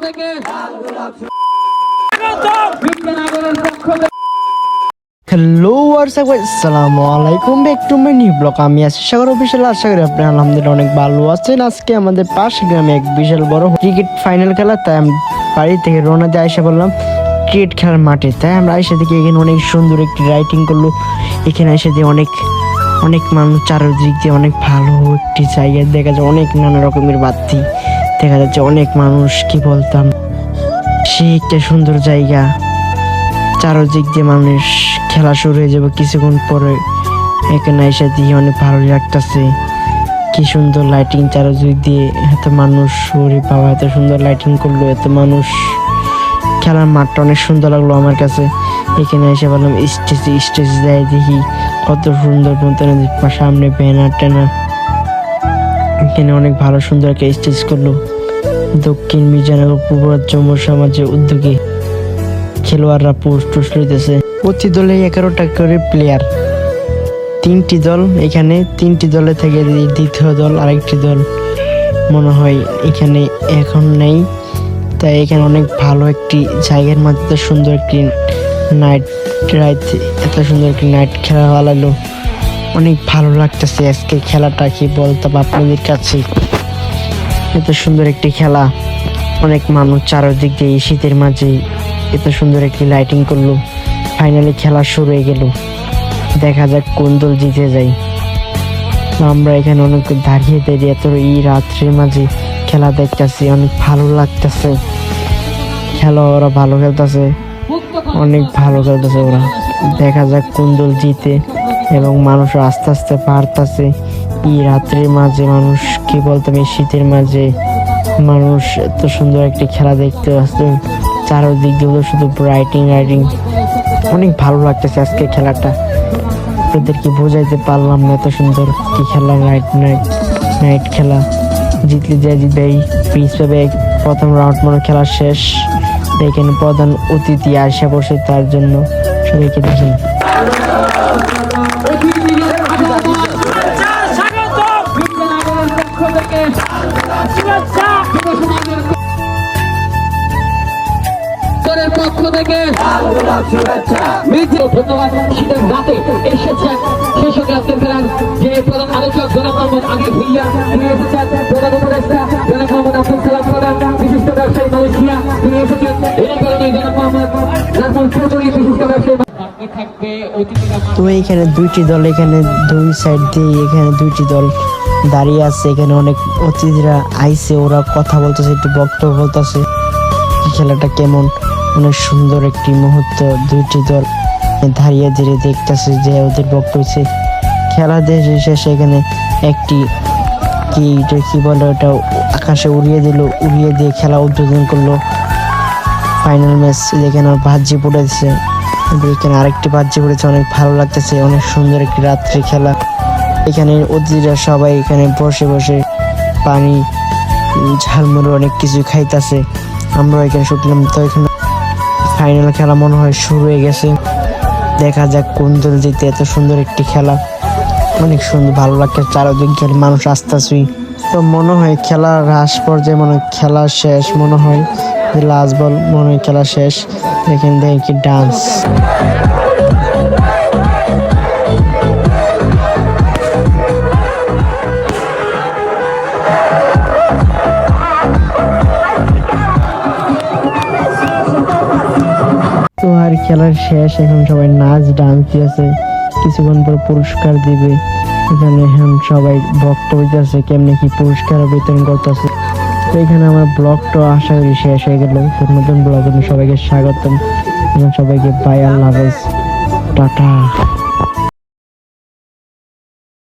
থেকে বিজ্ঞানগরের পক্ষ থেকে হ্যালো হোয়াটসঅ্যাপ আসসালামু আলাইকুম back to my new blog. আমি আছি সাগর অফিসিয়াল। আশা করি আপনি আলহামদুলিল্লাহ অনেক ভালো আছেন। আজকে আমাদের পাশে গ্রামে এক বিশাল বড় ক্রিকেট ফাইনাল খেলা, তাই আমি বাড়ি থেকে রওনা দিয়ে আইসা বললাম ক্রিকেট খেলার মাঠে। তাই আমরা আইসা থেকে এখানে অনেক সুন্দর একটি রাইটিং করলো। এখানে এসে দিয়ে অনেক মানুষ, চারিদিক দিয়ে অনেক ভালো একটি জায়গা দেখা যায়, অনেক নানা রকমের বাতি দেখা যাচ্ছে, অনেক মানুষ, কি বলতাম, সে একটা সুন্দর জায়গা। চারদিক দিয়ে মানুষ, খেলা শুরু হয়ে যাবে কিছুক্ষণ পরে। এখানে এসে দিয়ে অনেক ভালো লাগতেছে, কি সুন্দর লাইটিং চারদিক দিয়ে, এত মানুষ, ওরে বাবা এত সুন্দর লাইটিং করলো, এত মানুষ। খেলার মাঠটা অনেক সুন্দর লাগলো আমার কাছে। এখানে এসে বললাম স্টেজ যাই দেখি কত সুন্দর সামনে ব্যানার ট্যানার। এখানে অনেক ভালো সুন্দর একটা স্টেজ করলো দক্ষিণ মির্জানগর পূর্ব সমাজের উদ্যোগে। খেলোয়াড়রা পোস্ট লইতেছে। প্রতি দলে 11টা করে প্লেয়ার, 3টি দল। এখানে 3টি দলে থেকে দ্বিতীয় দল আরেকটি দল মনে হয় এখানে এখন নেই। তাই এখানে অনেক ভালো একটি জায়গার মধ্যে সুন্দর একটি এত সুন্দর একটি নাইট খেলা হলো। অনেক ভালো লাগতেছে আজকে খেলাটা, কি বলতাম আপনাদের কাছে। এত সুন্দর একটি খেলা, অনেক মানুষ চারদিক দিয়ে শীতের মাঝে এত সুন্দর একটি লাইটিং করলো। ফাইনালি খেলা শুরু হয়ে গেল, দেখা যাক কোন দল জিতে যায়। আমরা এখানে অনেক দাঁড়িয়ে এত এই রাত্রের মাঝে খেলা দেখতেছি, অনেক ভালো লাগতেছে। খেলা ওরা ভালো খেলতেছে, অনেক ভালো খেলতেছে ওরা। দেখা যাক কোন দল জিতে, এবং মানুষ আস্তে আস্তে পারতেছে। এই রাত্রের মাঝে মানুষ, কি বলতাম, এই শীতের মাঝে মানুষ এত সুন্দর একটি খেলা দেখতে আসছে। চারদিক দিয়ে শুধু রাইটিং, অনেক ভালো লাগতেছে আজকে খেলাটা। আপনাদেরকে বোঝাইতে পারলাম না, এত সুন্দর কি খেলা, নাইট খেলা। জিতলে যে জিতবে এই প্রিজ পাবে। প্রথম রাউন্ড মনে খেলা শেষ। এখানে প্রধান অতিথি আসে বসে, তার জন্য সবাইকে দেখি। পক্ষ থেকে ধন্যবাদ। শীতের রাতে এসেছেন সেই সঙ্গে আজকের খেলার যে প্রধান আলোচক জনাব মোহাম্মদ আগে ভুইয়া, তিনি এসেছেন প্রধান উপদেষ্টা জনাব মোহাম্মদ আব্দুল সালাম প্রধান, বিশিষ্ট ব্যবসায়ী মালয়েশিয়া, তিনি এসেছেন এই কারণে জনাব মোহাম্মদ নাজমুল চৌধুরী, বিশিষ্ট ব্যবসায়ী। তো এখানে 2টি দল, এখানে 2 সাইড দিয়ে এখানে 2টি দল দাঁড়িয়ে আছে। এখানে অনেক অতিথিরা আইছে, ওরা কথা বলতেছে, একটু বক্তব্য বলতেছে খেলাটা কেমন। অনেক সুন্দর একটি মুহূর্ত, 2টি দল দাঁড়িয়ে ধীরে দেখতেছে যে ওদের বক্তব্য। খেলা দেশে শেষে এখানে একটি কি বলে ওটা আকাশে উড়িয়ে দিয়ে খেলা উদ্বোধন করলো। ফাইনাল ম্যাচ এখানে বাজি পড়েছে, এখানে আরেকটি বাজি পড়েছে, অনেক ভালো লাগতেছে। অনেক সুন্দর একটি রাত্রি খেলা। এখানে অতিথিরা সবাই এখানে বসে বসে পানি, ঝালমুড়ি অনেক কিছু খাইতেছে। আমরা এখানে শুনলাম। তো এখানে ফাইনাল খেলা মনে হয় শুরু হয়ে গেছে, দেখা যাক কোন দল জিতে। এত সুন্দর একটি খেলা, অনেক সুন্দর ভালো লাগছে। চারদিক দিয়ে মানুষ আসতেছে। তো মনে হয় খেলা হ্রাস পর্যায়ে, মনে হয় খেলা শেষ, মনে হয় লাস্ট বল, মনে হয় খেলা শেষ। এখানে দেখি কি ডান্স। তো আর খেলার শেষ, এখন সবাই নাচ ডান্স দিয়েছে, কিছুক্ষণ পর পুরস্কার দিবে। এখানে এখন সবাই বক্তব্য দিতেছে কেমনে কি পুরস্কার বিতরণ করতেছে। তো এখানে আমার ব্লগটা আশা করি শেষ হয়ে গেল। নতুন ব্লগ সবাইকে স্বাগতম, সবাইকে বাই, আল্লাহ হাফেজ, টাটা।